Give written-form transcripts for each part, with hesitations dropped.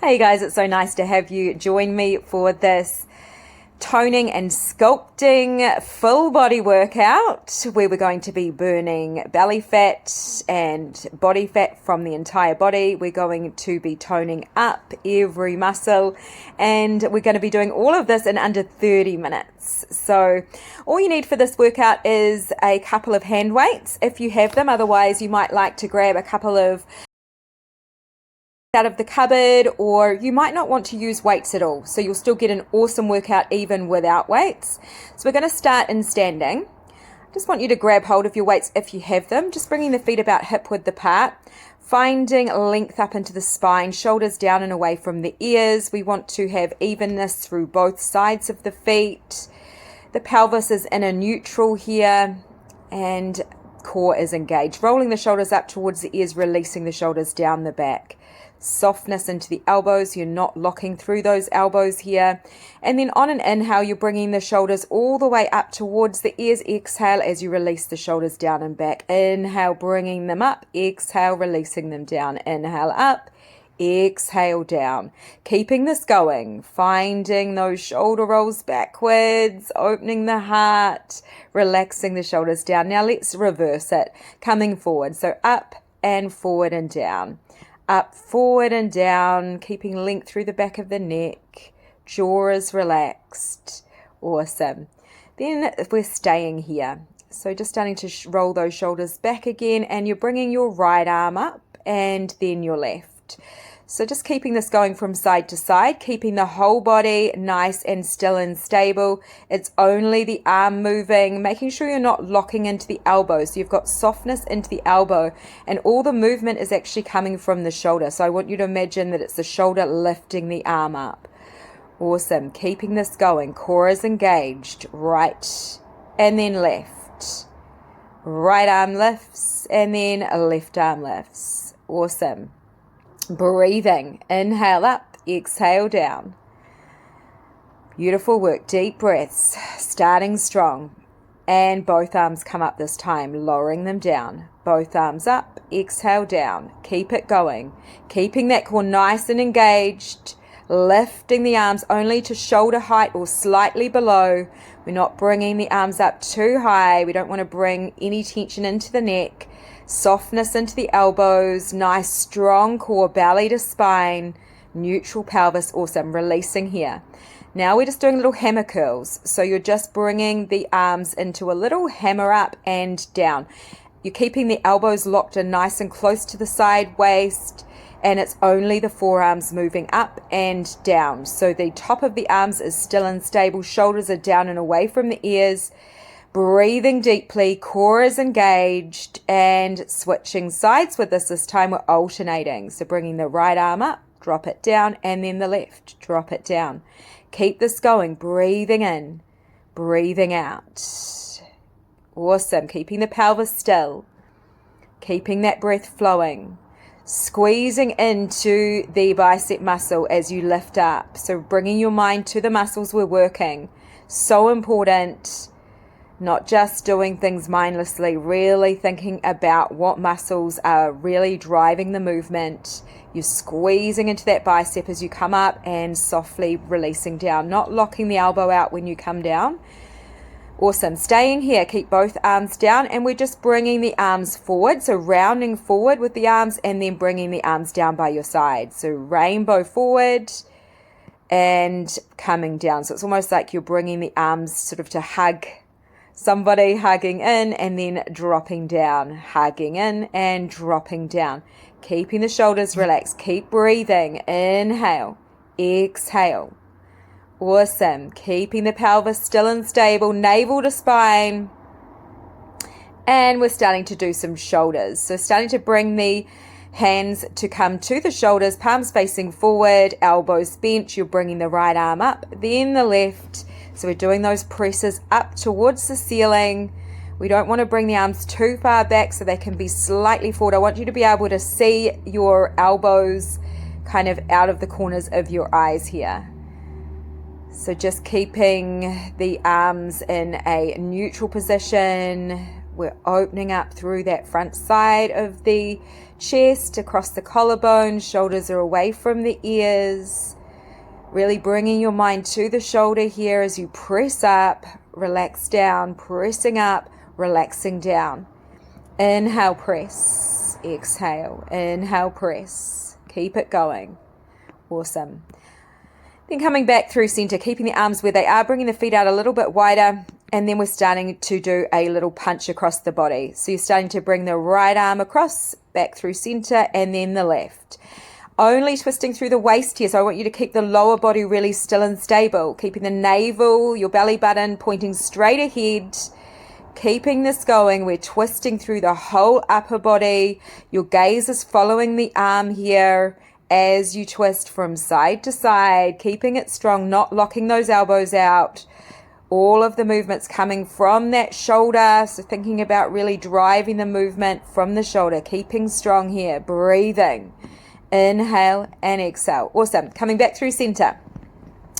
Hey guys, it's so nice to have you join me for this toning and sculpting full body workout where we're going to be burning belly fat and body fat from the entire body. We're going to be toning up every muscle, and we're going to be doing all of this in under 30 minutes. So all you need for this workout is a couple of hand weights if you have them. Otherwise, you might like to grab a couple of out of the cupboard, or you might not want to use weights at all, so you'll still get an awesome workout even without weights. So we're going to start in standing. I just want you to grab hold of your weights if you have them, just bringing the feet about hip width apart, finding length up into the spine, shoulders down and away from the ears. We want to have evenness through both sides of the feet. The pelvis is in a neutral here, and core is engaged. Rolling the shoulders up towards the ears, releasing the shoulders down the back. Softness into the elbows, you're not locking through those elbows here. And then on an inhale, you're bringing the shoulders all the way up towards the ears. Exhale as you release the shoulders down and back. Inhale, bringing them up. Exhale, releasing them down. Inhale up. Exhale down. Keeping this going, finding those shoulder rolls backwards, opening the heart, relaxing the shoulders down. Now let's reverse it, coming forward. So up and forward and down. Up, forward and down, keeping length through the back of the neck. Jaw is relaxed. Awesome. Then we're staying here. So just starting to roll those shoulders back again, and you're bringing your right arm up and then your left. So just keeping this going from side to side, keeping the whole body nice and still and stable. It's only the arm moving, making sure you're not locking into the elbow. So you've got softness into the elbow, and all the movement is actually coming from the shoulder. So I want you to imagine that it's the shoulder lifting the arm up. Awesome. Keeping this going. Core is engaged. Right and then left. Right arm lifts and then left arm lifts. Awesome. Breathing, inhale up, exhale down. Beautiful work, deep breaths, starting strong. And both arms come up this time, lowering them down. Both arms up, exhale down. Keep it going, keeping that core nice and engaged. Lifting the arms only to shoulder height or slightly below. We're not bringing the arms up too high. We don't want to bring any tension into the neck. Softness into the elbows, nice strong core, belly to spine, neutral pelvis. Awesome. Releasing here. Now we're just doing little hammer curls. So you're just bringing the arms into a little hammer up and down. You're keeping the elbows locked in nice and close to the side waist, and it's only the forearms moving up and down. So the top of the arms is still and stable. Shoulders are down and away from the ears. Breathing deeply, core is engaged, and switching sides with this time we're alternating. So bringing the right arm up, drop it down, and then the left, drop it down. Keep this going, breathing in, breathing out. Awesome, keeping the pelvis still, keeping that breath flowing, squeezing into the bicep muscle as you lift up. So bringing your mind to the muscles we're working, so important. Not just doing things mindlessly, really thinking about what muscles are really driving the movement. You're squeezing into that bicep as you come up and softly releasing down, not locking the elbow out when you come down. Awesome. Staying here, keep both arms down, and we're just bringing the arms forward. So rounding forward with the arms and then bringing the arms down by your side. So rainbow forward and coming down. So it's almost like you're bringing the arms sort of to hug somebody, hugging in and then dropping down, hugging in and dropping down. Keeping the shoulders relaxed. Keep breathing. Inhale, exhale. Awesome. Keeping the pelvis still and stable, navel to spine. And we're starting to do some shoulders. So starting to bring the hands to come to the shoulders, palms facing forward, elbows bent. You're bringing the right arm up, then the left. So we're doing those presses up towards the ceiling. We don't want to bring the arms too far back so they can be slightly forward. I want you to be able to see your elbows kind of out of the corners of your eyes here. So just keeping the arms in a neutral position We're opening up through that front side of the chest, across the collarbone. Shoulders are away from the ears. Really bringing your mind to the shoulder here as you press up, relax down, pressing up, relaxing down. Inhale, press. Exhale. Inhale, press. Keep it going. Awesome. Then coming back through center, keeping the arms where they are, bringing the feet out a little bit wider, and then we're starting to do a little punch across the body. So you're starting to bring the right arm across, back through center, and then the left. Only twisting through the waist here, so I want you to keep the lower body really still and stable, keeping the navel, your belly button pointing straight ahead, keeping this going. We're twisting through the whole upper body. Your gaze is following the arm here as you twist from side to side, keeping it strong, not locking those elbows out. All of the movements coming from that shoulder, so thinking about really driving the movement from the shoulder, keeping strong here, breathing. Inhale and exhale. Awesome. Coming back through center.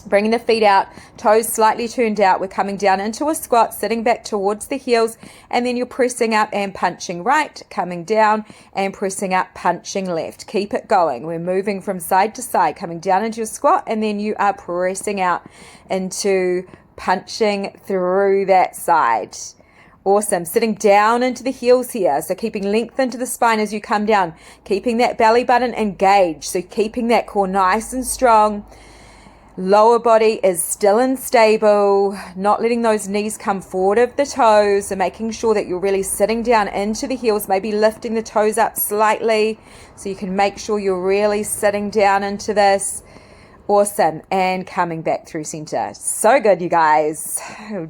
Bringing the feet out, toes slightly turned out. We're coming down into a squat, sitting back towards the heels, and then you're pressing up and punching right, coming down and pressing up, punching left. Keep it going. We're moving from side to side, coming down into a squat, and then you are pressing out into punching through that side. Awesome. Sitting down into the heels here. So keeping length into the spine as you come down, keeping that belly button engaged. So keeping that core nice and strong. Lower body is still and stable, not letting those knees come forward of the toes. So making sure that you're really sitting down into the heels, maybe lifting the toes up slightly so you can make sure you're really sitting down into this. Awesome. And coming back through center. So good, you guys.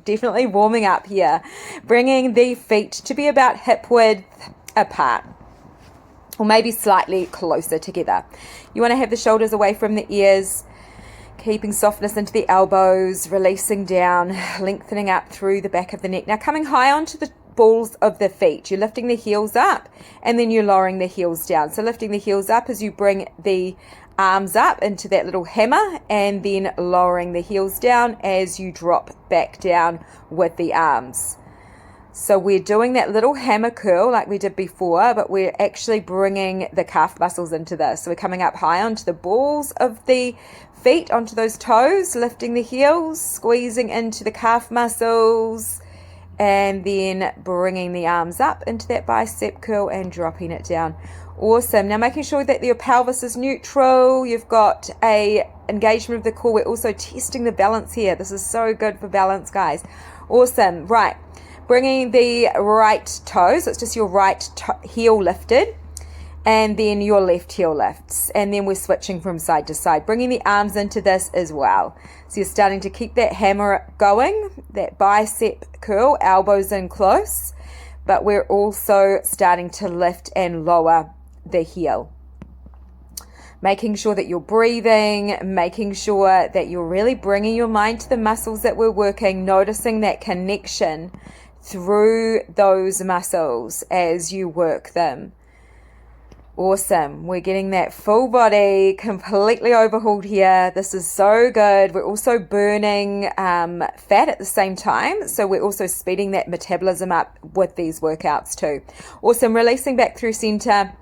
Definitely warming up here. Bringing the feet to be about hip width apart, or maybe slightly closer together. You want to have the shoulders away from the ears, keeping softness into the elbows, releasing down, lengthening up through the back of the neck. Now coming high onto the balls of the feet. You're lifting the heels up and then you're lowering the heels down. So lifting the heels up as you bring the arms up into that little hammer, and then lowering the heels down as you drop back down with the arms. So we're doing that little hammer curl like we did before, but we're actually bringing the calf muscles into this. So we're coming up high onto the balls of the feet, onto those toes, lifting the heels, squeezing into the calf muscles, and then bringing the arms up into that bicep curl and dropping it down. Awesome. Now making sure that your pelvis is neutral. You've got a engagement of the core. We're also testing the balance here. This is so good for balance, guys. Awesome. Right. Bringing the right toe, so it's just your right heel lifted, and then your left heel lifts. And then we're switching from side to side, bringing the arms into this as well. So you're starting to keep that hammer going, that bicep curl, elbows in close, but we're also starting to lift and lower the heel. Making sure that you're breathing, making sure that you're really bringing your mind to the muscles that we're working, noticing that connection through those muscles as you work them. Awesome. We're getting that full body completely overhauled here. This is so good. We're also burning fat at the same time. So we're also speeding that metabolism up with these workouts too. Awesome. Releasing back through center.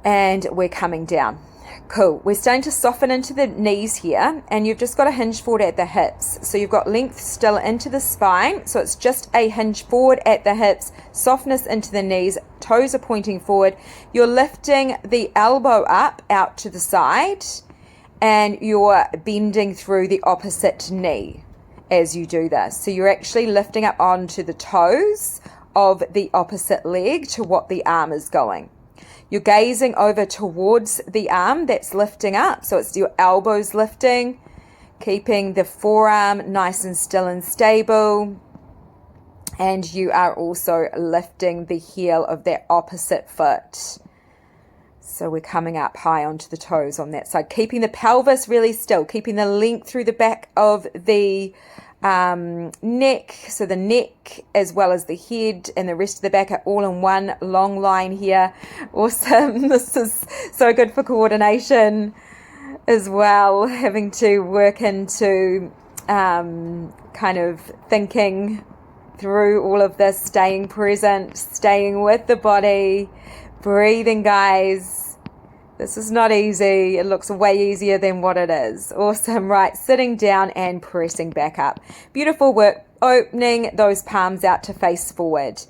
And we're coming down. Cool. We're starting to soften into the knees here, and you've just got a hinge forward at the hips. So you've got length still into the spine. So it's just a hinge forward at the hips, softness into the knees, toes are pointing forward. You're lifting the elbow up out to the side, and you're bending through the opposite knee as you do this. So you're actually lifting up onto the toes of the opposite leg to what the arm is going. You're gazing over towards the arm that's lifting up. So it's your elbows lifting, keeping the forearm nice and still and stable. And you are also lifting the heel of that opposite foot. So we're coming up high onto the toes on that side, keeping the pelvis really still, keeping the length through the back of the neck. So the neck as well as the head and the rest of the back are all in one long line here. Awesome. This is so good for coordination as well, having to work into kind of thinking through all of this, staying present, staying with the body, breathing, guys. This is not easy. It looks way easier than what it is. Awesome. Right, sitting down and pressing back up. Beautiful work. Opening those palms out to face forward.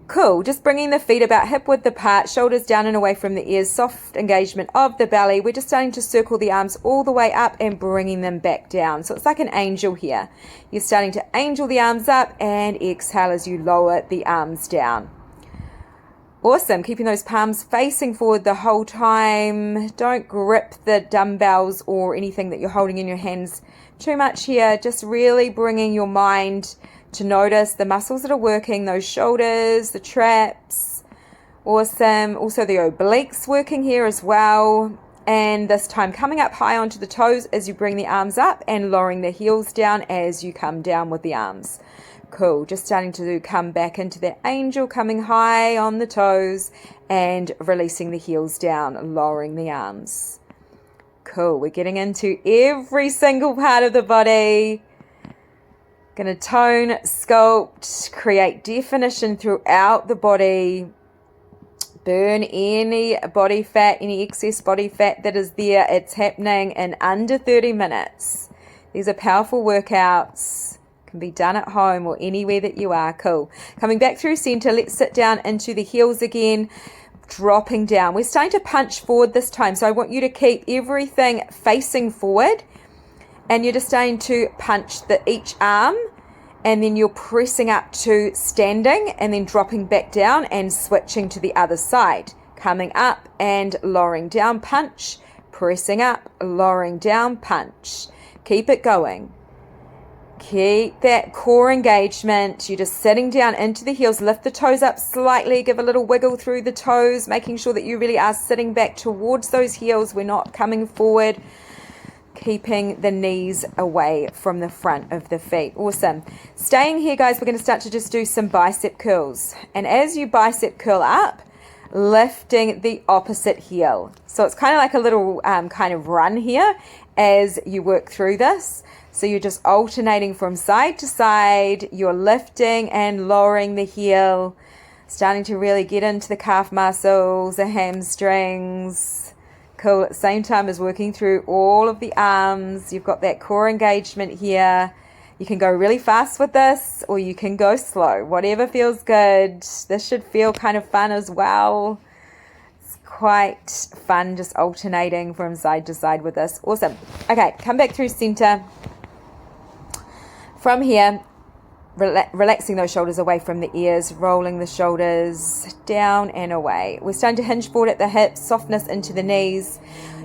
Cool. Just bringing the feet about hip width apart, shoulders down and away from the ears, soft engagement of the belly. We're just starting to circle the arms all the way up and bringing them back down. So it's like an angel here. You're starting to angel the arms up and exhale as you lower the arms down. Awesome. Keeping those palms facing forward the whole time. Don't grip the dumbbells or anything that you're holding in your hands too much here. Just really bringing your mind to notice the muscles that are working, those shoulders, the traps. Awesome. Also the obliques working here as well. And this time coming up high onto the toes as you bring the arms up and lowering the heels down as you come down with the arms. Cool. Just starting to come back into that angel, coming high on the toes and releasing the heels down, lowering the arms. Cool. We're getting into every single part of the body. Going to tone, sculpt, create definition throughout the body. Burn any body fat, any excess body fat that is there. It's happening in under 30 minutes. These are powerful workouts. Can be done at home or anywhere that you are. Cool. Coming back through center, let's sit down into the heels again, dropping down. We're starting to punch forward this time, so I want you to keep everything facing forward, and you're just starting to punch each arm, and then you're pressing up to standing and then dropping back down and switching to the other side. Coming up and lowering down, punch, pressing up, lowering down, punch. Keep it going. Keep that core engagement. You're just sitting down into the heels. Lift the toes up slightly. Give a little wiggle through the toes, making sure that you really are sitting back towards those heels. We're not coming forward. Keeping the knees away from the front of the feet. Awesome. Staying here, guys, we're going to start to just do some bicep curls. And as you bicep curl up, lifting the opposite heel. So it's kind of like a little kind of run here as you work through this. So you're just alternating from side to side. You're lifting and lowering the heel, starting to really get into the calf muscles, the hamstrings. Cool. At the same time as working through all of the arms. You've got that core engagement here. You can go really fast with this, or you can go slow. Whatever feels good. This should feel kind of fun as well. It's quite fun just alternating from side to side with this. Awesome. Okay, come back through center. From here, relaxing those shoulders away from the ears, rolling the shoulders down and away. We're starting to hinge forward at the hips, softness into the knees.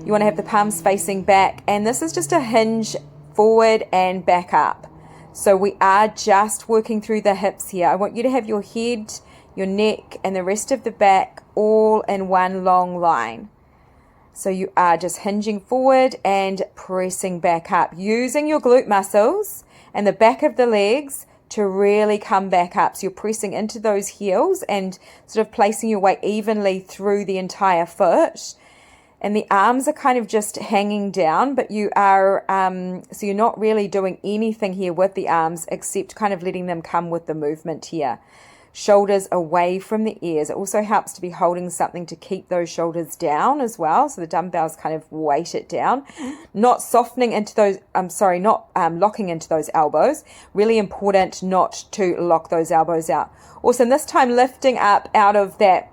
You want to have the palms facing back, and this is just a hinge forward and back up. So we are just working through the hips here. I want you to have your head, your neck, and the rest of the back all in one long line. So you are just hinging forward and pressing back up, using your glute muscles and the back of the legs to really come back up. So you're pressing into those heels and sort of placing your weight evenly through the entire foot. And the arms are kind of just hanging down, but you are, so you're not really doing anything here with the arms except kind of letting them come with the movement here. Shoulders away from the ears. It also helps to be holding something to keep those shoulders down as well. So the dumbbells kind of weight it down. Not softening into those, not locking into those elbows. Really important not to lock those elbows out. Also, this time lifting up out of that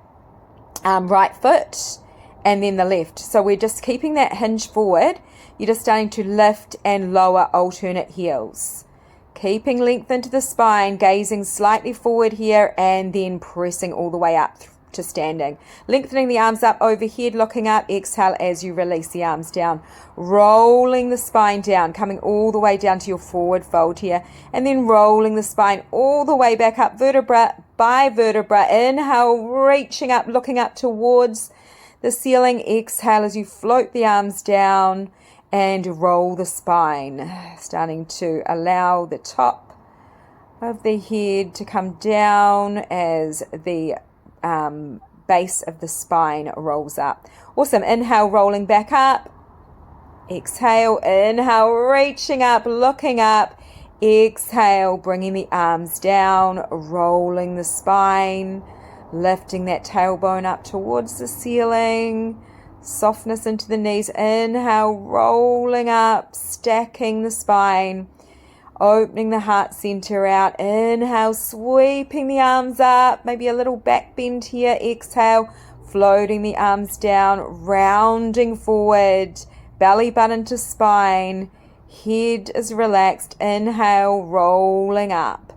right foot and then the left. So we're just keeping that hinge forward. You're just starting to lift and lower alternate heels. Keeping length into the spine, gazing slightly forward here, and then pressing all the way up to standing. Lengthening the arms up overhead, looking up, exhale as you release the arms down. Rolling the spine down, coming all the way down to your forward fold here, and then rolling the spine all the way back up, vertebra by vertebra. Inhale, reaching up, looking up towards the ceiling. Exhale as you float the arms down and roll the spine, starting to allow the top of the head to come down as the base of the spine rolls up. Awesome. Inhale, rolling back up. Exhale, inhale, reaching up, looking up. Exhale, bringing the arms down, rolling the spine, lifting that tailbone up towards the ceiling. Softness into the knees. Inhale, rolling up, stacking the spine, opening the heart center out. Inhale, sweeping the arms up, maybe a little back bend here. Exhale, floating the arms down, rounding forward, belly button to spine. Head is relaxed. Inhale, rolling up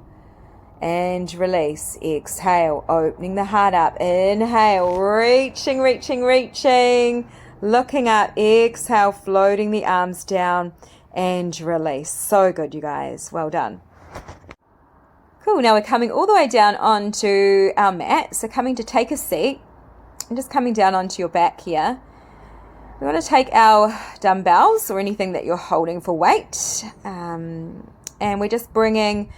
and release. Exhale, opening the heart up. Inhale, reaching, looking up. Exhale, floating the arms down and release. So good, you guys. Well done. Cool. Now we're coming all the way down onto our mat. So coming to take a seat and just coming down onto your back here. We want to take our dumbbells or anything that you're holding for weight, and we're just bringing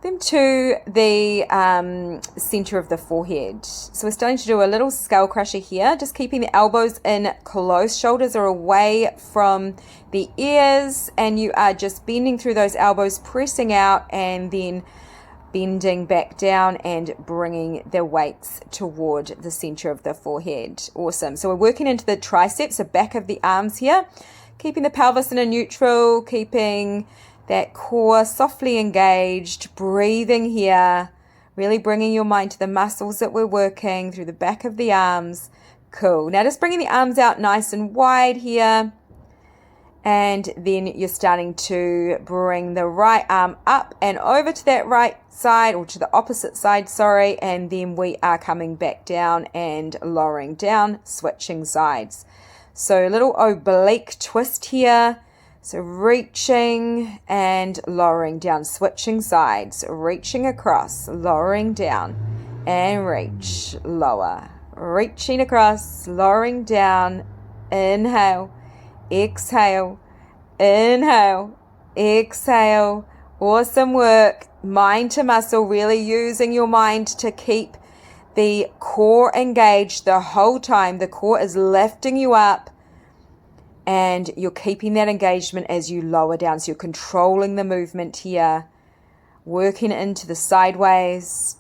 them to the center of the forehead. So we're starting to do a little skull crusher here, just keeping the elbows in close, shoulders are away from the ears, and you are just bending through those elbows, pressing out, and then bending back down and bringing the weights toward the center of the forehead. Awesome. So we're working into the triceps, the back of the arms here, keeping the pelvis in a neutral, keeping that core softly engaged, breathing here, really bringing your mind to the muscles that we're working through the back of the arms. Cool. Now just bringing the arms out nice and wide here. And then you're starting to bring the right arm up and over to that right side, or to the opposite side, sorry. And then we are coming back down and lowering down, switching sides. So a little oblique twist here. So reaching and lowering down, switching sides, reaching across, lowering down, and reach, lower. Reaching across, lowering down, inhale. Exhale, inhale, exhale. Awesome work. Mind to muscle, really using your mind to keep the core engaged the whole time. The core is lifting you up and you're keeping that engagement as you lower down. So you're controlling the movement here, working into the sideways,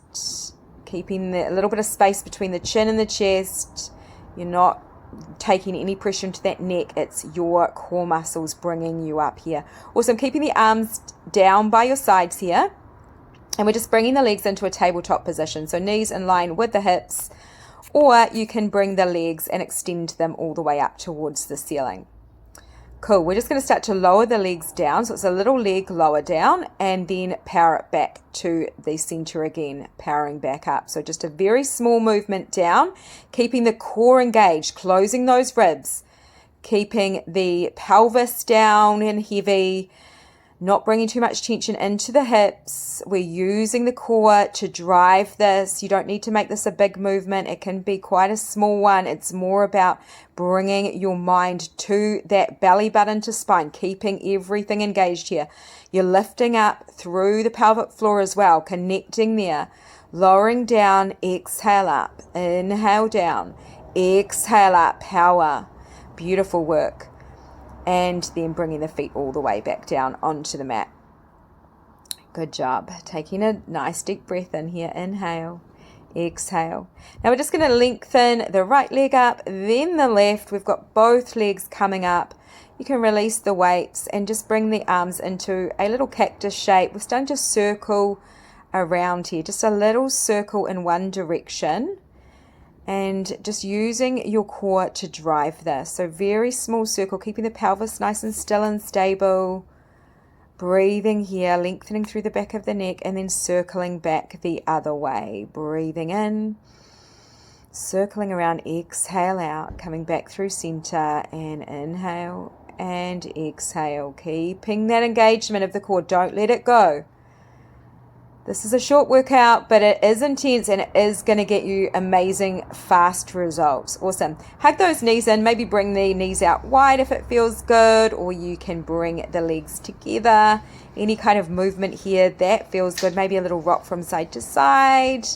keeping a little bit of space between the chin and the chest. You're not taking any pressure into that neck. It's your core muscles bringing you up here. Awesome. Keeping the arms down by your sides here, and we're just bringing the legs into a tabletop position, so knees in line with the hips, or you can bring the legs and extend them all the way up towards the ceiling. Cool. We're just going to start to lower the legs down. So it's a little leg lower down, and then power it back to the center again, powering back up. So just a very small movement down, keeping the core engaged, closing those ribs, keeping the pelvis down and heavy, not bringing too much tension into the hips. We're using the core to drive this. You don't need to make this a big movement. It can be quite a small one. It's more about bringing your mind to that belly button to spine, keeping everything engaged here. You're lifting up through the pelvic floor as well, connecting there, lowering down, exhale up, inhale down, exhale up, power. Beautiful work. And then bringing the feet all the way back down onto the mat. Good job. Taking a nice deep breath in here. Inhale, exhale. Now we're just going to lengthen the right leg up, then the left. We've got both legs coming up. You can release the weights and just bring the arms into a little cactus shape. We're starting to circle around here, just a little circle in one direction. And just using your core to drive this. So very small circle, keeping the pelvis nice and still and stable. Breathing here, lengthening through the back of the neck, and then circling back the other way. Breathing in, circling around, exhale out, coming back through center, and inhale and exhale. Keeping that engagement of the core, don't let it go. This is a short workout, but it is intense and it is going to get you amazing, fast results. Awesome. Hug those knees in. Maybe bring the knees out wide if it feels good, or you can bring the legs together. Any kind of movement here that feels good. Maybe a little rock from side to side.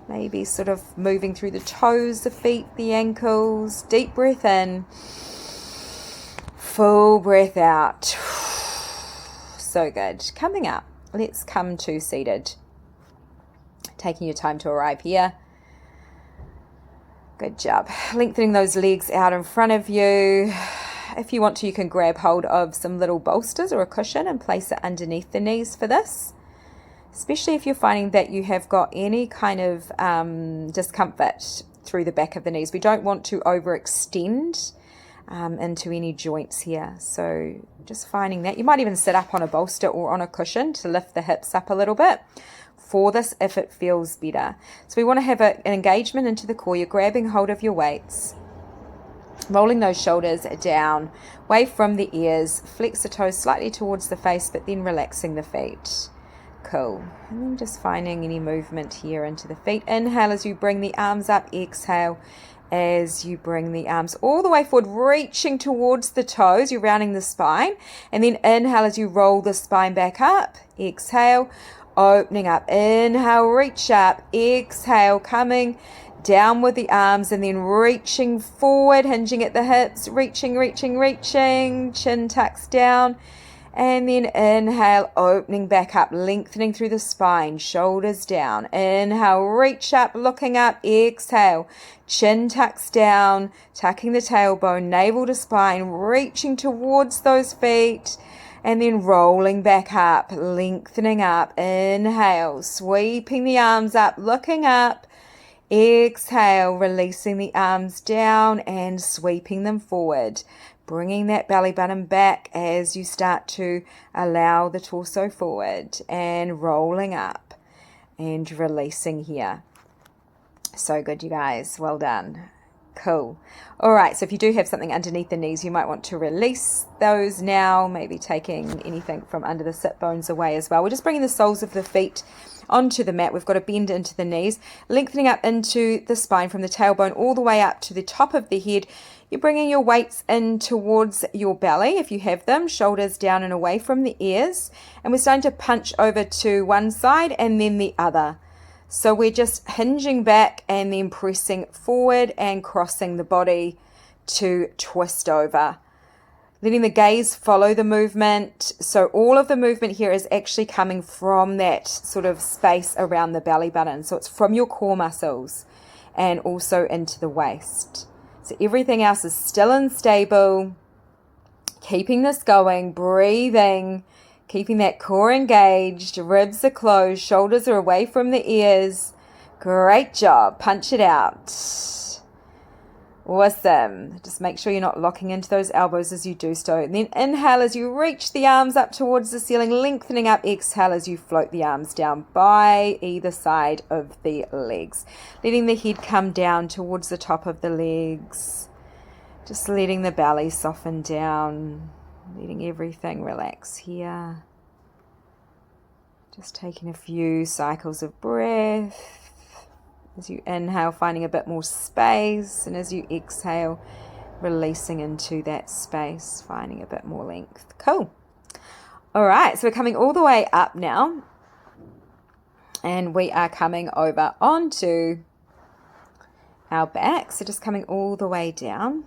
Maybe sort of moving through the toes, the feet, the ankles. Deep breath in. Full breath out. So good. Coming up, let's come to seated. Taking your time to arrive here. Good job. Lengthening those legs out in front of you. If you want to, you can grab hold of some little bolsters or a cushion and place it underneath the knees for this. Especially if you're finding that you have got any kind of discomfort through the back of the knees. We don't want to overextend into any joints here. So just finding that. You might even sit up on a bolster or on a cushion to lift the hips up a little bit for this if it feels better. So we want to have an engagement into the core. You're grabbing hold of your weights, rolling those shoulders down, away from the ears, flex the toes slightly towards the face, but then relaxing the feet. Cool. And then just finding any movement here into the feet. Inhale as you bring the arms up. Exhale as you bring the arms all the way forward, reaching towards the toes. You're rounding the spine. And then inhale as you roll the spine back up. Exhale, opening up. Inhale, reach up. Exhale, coming down with the arms and then reaching forward, hinging at the hips, reaching, chin tucks down. And then inhale, opening back up, lengthening through the spine, shoulders down. Inhale, reach up, looking up. Exhale, chin tucks down, tucking the tailbone, navel to spine, reaching towards those feet. And then rolling back up, lengthening up. Inhale, sweeping the arms up, looking up. Exhale, releasing the arms down and sweeping them forward. Bringing that belly button back as you start to allow the torso forward and rolling up and releasing here. So good, you guys. Well done. Cool. All right. So if you do have something underneath the knees, you might want to release those now, maybe taking anything from under the sit bones away as well. We're just bringing the soles of the feet onto the mat. We've got a bend into the knees, lengthening up into the spine from the tailbone all the way up to the top of the head. You're bringing your weights in towards your belly if you have them, shoulders down and away from the ears. And we're starting to punch over to one side and then the other. So we're just hinging back and then pressing forward and crossing the body to twist over. Letting the gaze follow the movement. So all of the movement here is actually coming from that sort of space around the belly button. So it's from your core muscles and also into the waist. So everything else is still and stable. Keeping this going, breathing, keeping that core engaged, ribs are closed, shoulders are away from the ears. Great job. Punch it out. Awesome. Just make sure you're not locking into those elbows as you do so. And then inhale as you reach the arms up towards the ceiling, lengthening up. Exhale as you float the arms down by either side of the legs. Letting the head come down towards the top of the legs. Just letting the belly soften down. Letting everything relax here. Just taking a few cycles of breath. As you inhale, finding a bit more space, and as you exhale, releasing into that space, finding a bit more length. Cool. All right, so we're coming all the way up now, and we are coming over onto our back. So just coming all the way down,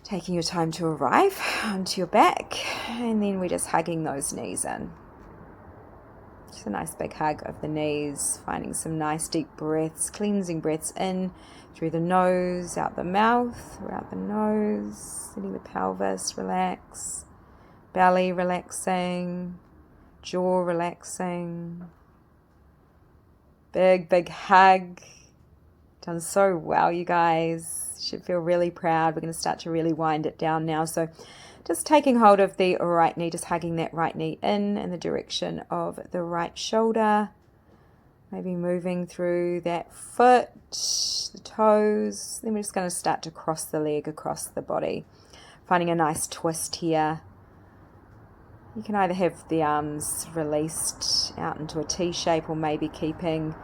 taking your time to arrive onto your back, and then we're just hugging those knees in. Just a nice big hug of the knees, finding some nice deep breaths, cleansing breaths in through the nose, out the mouth, or out the nose, letting the pelvis relax, belly relaxing, jaw relaxing. Big hug. Done so well, you guys. Should feel really proud. We're going to start to really wind it down now. So just taking hold of the right knee, just hugging that right knee in the direction of the right shoulder. Maybe moving through that foot, the toes. Then we're just going to start to cross the leg across the body. Finding a nice twist here. You can either have the arms released out into a T shape or maybe keeping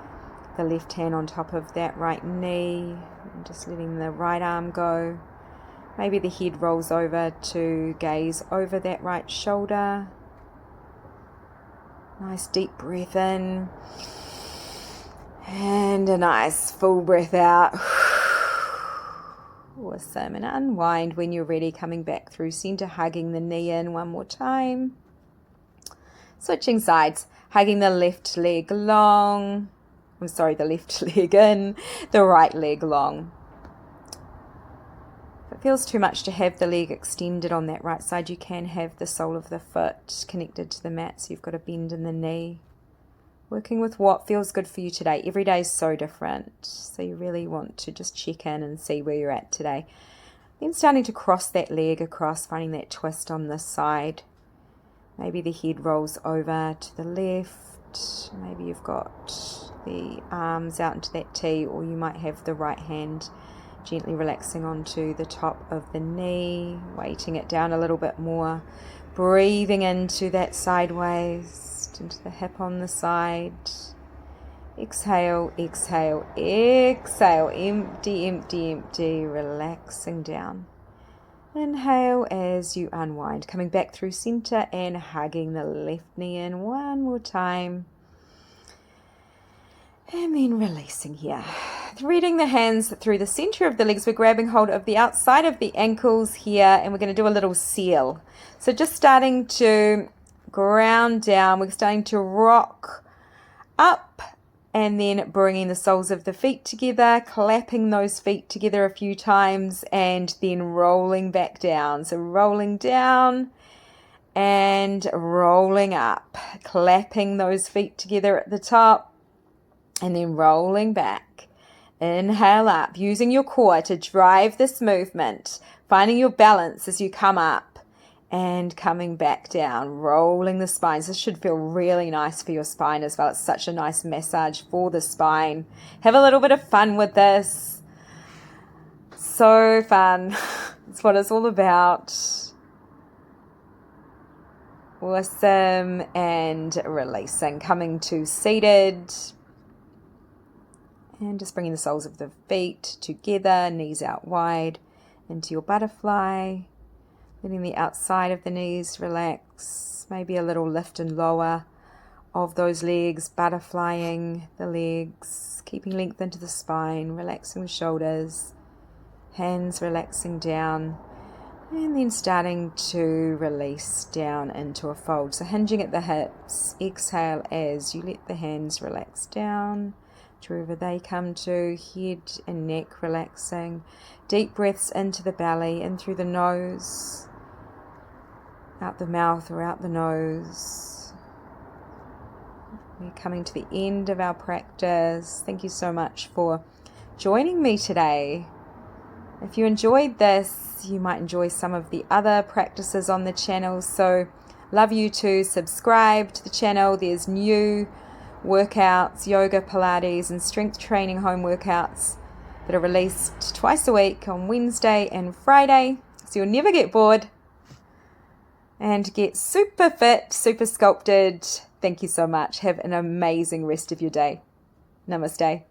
the left hand on top of that right knee and just letting the right arm go. Maybe the head rolls over to gaze over that right shoulder. Nice deep breath in. And a nice full breath out. Awesome. And unwind when you're ready, coming back through center, hugging the knee in one more time. Switching sides, hugging the left leg long. The left leg in, the right leg long. If it feels too much to have the leg extended on that right side, you can have the sole of the foot connected to the mat, so you've got a bend in the knee. Working with what feels good for you today. Every day is so different, so you really want to just check in and see where you're at today. Then starting to cross that leg across, finding that twist on this side. Maybe the head rolls over to the left. Maybe you've got the arms out into that T, or you might have the right hand gently relaxing onto the top of the knee, weighting it down a little bit more, breathing into that sideways, into the hip on the side. Exhale, exhale, exhale, empty, empty, empty, relaxing down. Inhale as you unwind, coming back through center and hugging the left knee in one more time. And then releasing here. Threading the hands through the center of the legs. We're grabbing hold of the outside of the ankles here, and we're going to do a little seal. So just starting to ground down. We're starting to rock up and then bringing the soles of the feet together, clapping those feet together a few times, and then rolling back down. So rolling down and rolling up, clapping those feet together at the top, and then rolling back. Inhale up, using your core to drive this movement, finding your balance as you come up and coming back down, rolling the spine. This should feel really nice for your spine as well. It's such a nice massage for the spine. Have a little bit of fun with this. So fun. It's what it's all about. Awesome. And releasing, coming to seated. And just bringing the soles of the feet together, knees out wide, into your butterfly. Letting the outside of the knees relax. Maybe a little lift and lower of those legs, butterflying the legs, keeping length into the spine, relaxing the shoulders, hands relaxing down, and then starting to release down into a fold. So hinging at the hips, exhale as you let the hands relax down to wherever they come to, head and neck relaxing. Deep breaths into the belly, in through the nose, out the mouth or out the nose. We're coming to the end of our practice. Thank you so much for joining me today. If you enjoyed this, you might enjoy some of the other practices on the channel. So love you to subscribe to the channel. There's new workouts, yoga, Pilates, and strength training home workouts that are released twice a week on Wednesday and Friday. So you'll never get bored and get super fit, super sculpted. Thank you so much. Have an amazing rest of your day. Namaste.